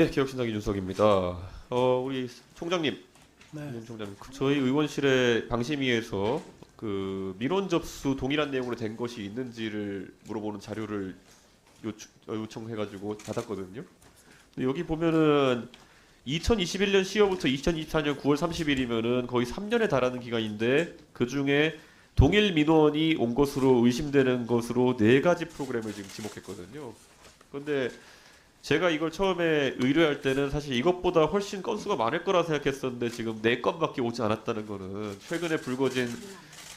네, 개혁신당 이준석입니다. 우리 총장님, 네. 윤 총장님, 저희 의원실에 방심위에서 그 민원 접수 동일한 내용으로 된 것이 있는지를 물어보는 자료를 요청해가지고 받았거든요. 근데 여기 보면은 2021년 10월부터 2024년 9월 30일이면은 거의 3년에 달하는 기간인데 그 중에 동일 민원이 온 것으로 의심되는 것으로 4가지 프로그램을 지금 지목했거든요. 그런데 제가 이걸 처음에 의뢰할 때는 사실 이것보다 훨씬 건수가 많을 거라 생각했었는데 지금 4건밖에 오지 않았다는 거는 최근에 불거진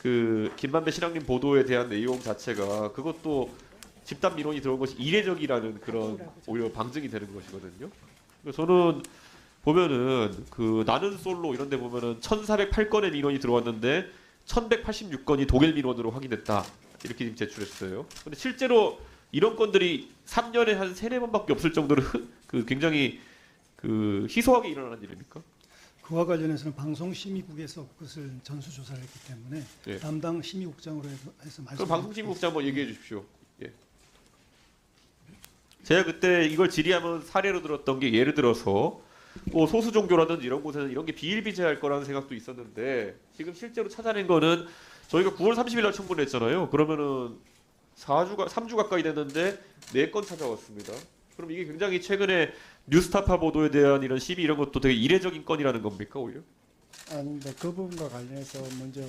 그 김만배 신앙님 보도에 대한 내용 자체가 그것도 집단 민원이 들어온 것이 이례적이라는 그런 오히려 방증이 되는 것이거든요. 그래서 저는 보면은 그 나는 솔로 이런 데 보면은 1408건의 민원이 들어왔는데 1186건이 동일 민원으로 확인됐다. 이렇게 지금 제출했어요. 근데 실제로 이런 건들이 3년에 한 3-4번밖에 없을 정도로 그 굉장히 그 희소하게 일어나는 일입니까? 그와 관련해서는 방송심의국에서 그것을 전수조사를 했기 때문에 예. 담당 심의국장으로 해서 그럼 말씀. 방송심의국장 한번 얘기해 주십시오. 예. 제가 그때 이걸 질의하면 사례로 들었던 게 예를 들어서 뭐 소수 종교라든지 이런 곳에는 이런 게 비일비재할 거라는 생각도 있었는데 지금 실제로 찾아낸 거는 저희가 9월 30일 날 청구를 했잖아요. 그러면은 3주 가까이 됐는데 4건 찾아왔습니다. 그럼 이게 굉장히 최근에 뉴스타파 보도에 대한 이런 시비 이런 것도 되게 이례적인 건이라는 겁니까 오히려? 아닙니다. 그 부분과 관련해서 먼저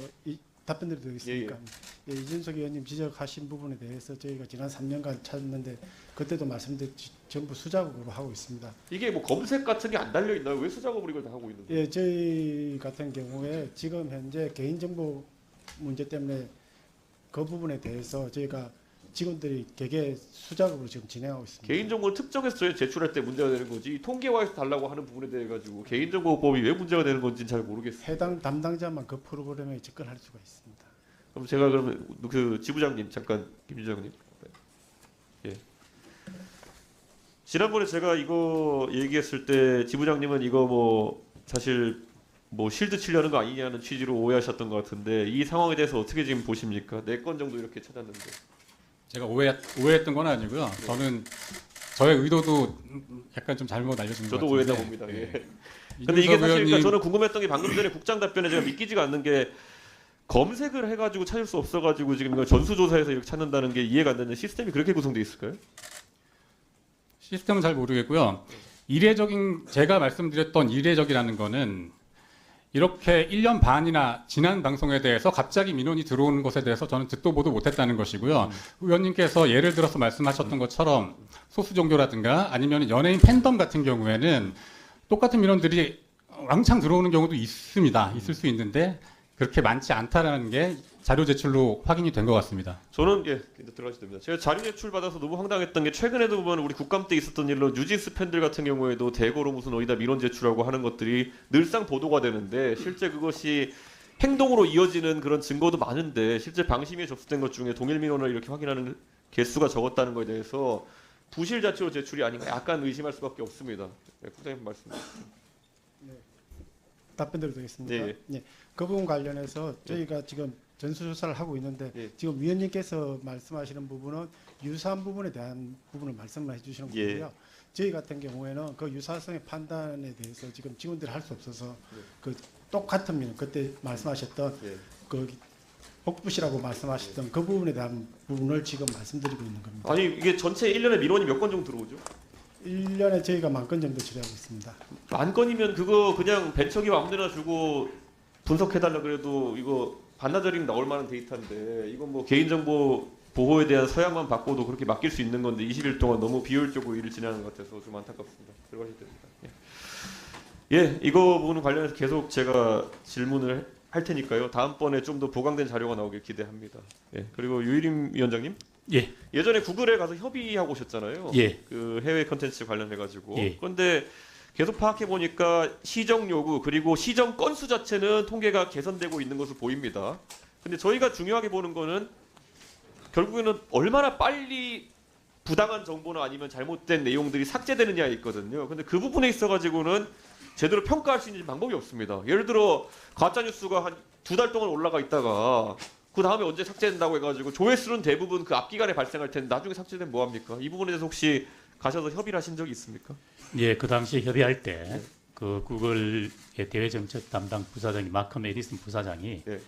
답변드리도록 하겠습니까? 예, 이준석 의원님 지적하신 부분에 대해서 저희가 지난 3년간 찾았는데 그때도 말씀드렸듯이 전부 수작업으로 하고 있습니다. 이게 뭐 검색 같은 게 안 달려 있나요? 왜 수작업으로 이걸 다 하고 있는데? 예, 저희 같은 경우에 지금 현재 개인정보 문제 때문에 그 부분에 대해서 저희가 직원들이 개개 수작업으로 지금 진행하고 있습니다. 개인정보를 특정해서 제출할 때 문제가 되는 거지 통계화해서 달라고 하는 부분에 대해 가지고 개인정보법이 왜 문제가 되는 건지는 잘 모르겠어요. 해당 담당자만 그 프로그램에 접근할 수가 있습니다. 그럼 제가 그러면 그 지부장님 잠깐 김주장님. 예. 지난번에 제가 이거 얘기했을 때 지부장님은 이거 뭐 사실 뭐 실드 치려는 거 아니냐는 취지로 오해하셨던 것 같은데 이 상황에 대해서 어떻게 지금 보십니까? 4건 정도 이렇게 찾았는데. 제가 오해했던 건 아니고요. 네. 저는 저의 의도도 약간 좀 잘못 알려준 것 저도 같은데. 오해다 봅니다. 예. 이준석 근데 이게 사실 의원님, 그러니까 저는 궁금했던 게 방금 전에 국장 답변에 제가 믿기지가 않는 게 검색을 해가지고 찾을 수 없어가지고 지금 이걸 전수조사해서 이렇게 찾는다는 게 이해가 안 되는 시스템이 그렇게 구성돼 있을까요? 시스템은 잘 모르겠고요. 이례적인 제가 말씀드렸던 이례적이라는 거는 이렇게 1년 반이나 지난 방송에 대해서 갑자기 민원이 들어오는 것에 대해서 저는 듣도 보도 못했다는 것이고요. 의원님께서 예를 들어서 말씀하셨던 것처럼 소수 종교라든가 아니면 연예인 팬덤 같은 경우에는 똑같은 민원들이 왕창 들어오는 경우도 있습니다. 있을 수 있는데 그렇게 많지 않다라는 게 자료 제출로 확인이 된 것 같습니다. 저는 이제 들어가셔도 됩니다. 제가 자료 제출 받아서 너무 황당했던 게 최근에도 보면 우리 국감 때 있었던 일로 뉴진스 팬들 같은 경우에도 대거로 무슨 어디다 민원 제출하고 하는 것들이 늘상 보도가 되는데 실제 그것이 행동으로 이어지는 그런 증거도 많은데 실제 방심위에 접수된 것 중에 동일 민원을 이렇게 확인하는 개수가 적었다는 것에 대해서 부실 자체로 제출이 아닌가 약간 의심할 수밖에 없습니다. 네, 국장님 말씀. 답변드려도 되겠습니까? 네. 예. 그 부분 관련해서 저희가 지금 전수조사를 하고 있는데 예. 지금 위원님께서 말씀하시는 부분은 유사한 부분에 대한 부분을 말씀을 해주시는 예. 거고요. 저희 같은 경우에는 그 유사성의 판단에 대해서 지금 직원들이 할 수 없어서 그 똑같은 민원 그때 말씀하셨던 예. 그 복부시라고 말씀하셨던 그 부분에 대한 부분을 지금 말씀드리고 있는 겁니다. 아니 이게 전체 1년에 민원이 몇 건 정도 들어오죠? 1년에 저희가 10,000건 정도 처리하고 있습니다. 10,000건이면 그거 그냥 벤처기 아무데나 주고 분석해달라 그래도 이거 반나절이면 나올 만한 데이터인데 이건 뭐 개인정보 보호에 대한 서약만 바꿔도 그렇게 맡길 수 있는 건데 20일 동안 너무 비효율적으로 일을 진행하는 것 같아서 좀 안타깝습니다. 들어가셔도 됩니다. 예, 이거 부분 관련해서 계속 제가 질문을 할 테니까요. 다음번에 좀 더 보강된 자료가 나오길 기대합니다. 예, 그리고 유일임 위원장님. 예. 예전에 구글에 가서 협의하고 오셨잖아요. 예. 그 해외 컨텐츠 관련해가지고. 예. 그런데 계속 파악해 보니까 시정 요구 그리고 시정 건수 자체는 통계가 개선되고 있는 것으로 보입니다. 근데 저희가 중요하게 보는 거는 결국에는 얼마나 빨리 부당한 정보나 아니면 잘못된 내용들이 삭제되느냐에 있거든요. 근데 그 부분에 있어가지고는 제대로 평가할 수 있는 방법이 없습니다. 예를 들어 가짜 뉴스가 한 2달 동안 올라가 있다가 그 다음에 언제 삭제된다고 해가지고 조회수는 대부분 그 앞 기간에 발생할 텐데 나중에 삭제되면 뭐 합니까? 이 부분에 대해서 혹시 가셔서 협의를 하신 적이 있습니까? 예, 그 당시 협의할 때 그 구글의 대외 정책 담당 부사장이 마컴 에디슨 부사장이 예.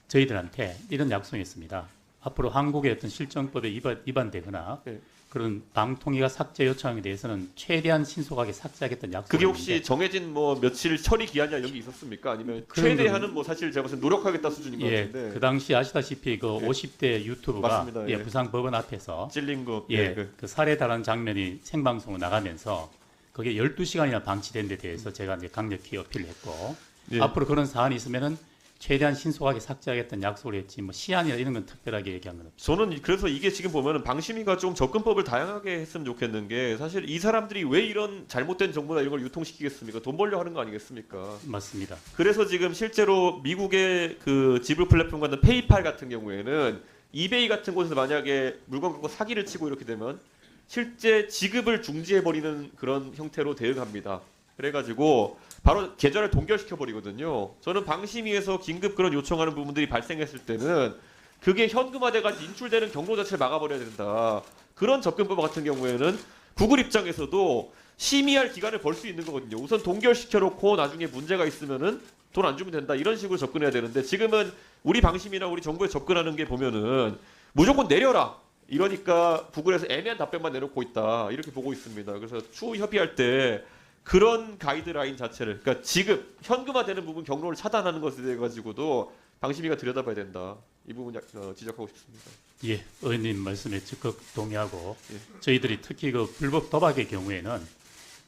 저희들한테 이런 약속했습니다. 앞으로 한국의 어떤 실정법에 위반되거나 예. 그런 방통위가 삭제 요청에 대해서는 최대한 신속하게 삭제하겠다는 약속을 그게 혹시 했는데, 정해진 뭐 며칠 처리 기한이나 이런 게 있었습니까? 아니면 그런 최대한은 뭐 사실 제가 봤을 때 노력하겠다 수준인 것 예, 같은데 그 당시 아시다시피 그 예. 50대 유튜브가 맞습니다. 예, 예. 부산 법원 앞에서 찔린 거 예, 그 그 살해 달한 장면이 생방송으로 나가면서 그게 12시간이나 방치된 데 대해서 제가 이제 강력히 어필을 했고 예. 앞으로 그런 사안이 있으면은 최대한 신속하게 삭제하겠다는 약속을 했지 뭐 시한이나 이런 건 특별하게 얘기한 건 없습니다. 저는 그래서 이게 지금 보면은 방심위가 좀 접근법을 다양하게 했으면 좋겠는 게 사실 이 사람들이 왜 이런 잘못된 정보나 이런 걸 유통시키겠습니까? 돈 벌려 하는 거 아니겠습니까? 맞습니다. 그래서 지금 실제로 미국의 그 지불 플랫폼 같은 페이팔 같은 경우에는 이베이 같은 곳에서 만약에 물건 갖고 사기를 치고 이렇게 되면 실제 지급을 중지해 버리는 그런 형태로 대응합니다. 그래가지고 바로 계좌를 동결시켜 버리거든요. 저는 방심위에서 긴급 그런 요청하는 부분들이 발생했을 때는 그게 현금화돼가지고 인출되는 경로 자체를 막아버려야 된다. 그런 접근법 같은 경우에는 구글 입장에서도 심의할 기간을 벌 수 있는 거거든요. 우선 동결시켜놓고 나중에 문제가 있으면은 돈 안 주면 된다. 이런 식으로 접근해야 되는데 지금은 우리 방심이나 우리 정부에 접근하는 게 보면은 무조건 내려라. 이러니까 구글에서 애매한 답변만 내놓고 있다. 이렇게 보고 있습니다. 그래서 추후 협의할 때 그런 가이드라인 자체를 그러니까 지급 현금화되는 부분 경로를 차단하는 것에 대해 가지고도 방심위가 들여다봐야 된다. 이 부분 지적하고 싶습니다. 예, 의원님 말씀에 적극 동의하고 예. 저희들이 특히 그 불법 도박의 경우에는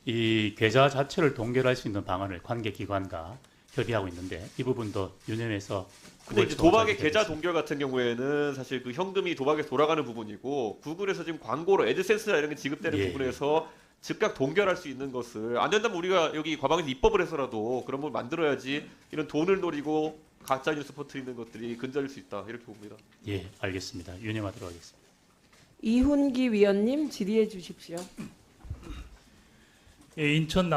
이 계좌 자체를 동결할 수 있는 방안을 관계 기관과 협의하고 있는데 이 부분도 유념해서 근데 이제 도박의 계좌 동결 같은 경우에는 사실 그 현금이 도박에서 돌아가는 부분이고 구글에서 지금 광고로 애드센스나 이런 게 지급되는 예, 부분에서 즉각 동결할 수 있는 것을 안 된다면 우리가 여기 과방에서 입법을 해서라도 그런 걸 만들어야지 이런 돈을 노리고 가짜 뉴스 퍼뜨리는 것들이 근절일 수 있다 이렇게 봅니다. 예, 알겠습니다. 유념하도록 하겠습니다. 이훈기 위원님 질의해 주십시오. 예, 인천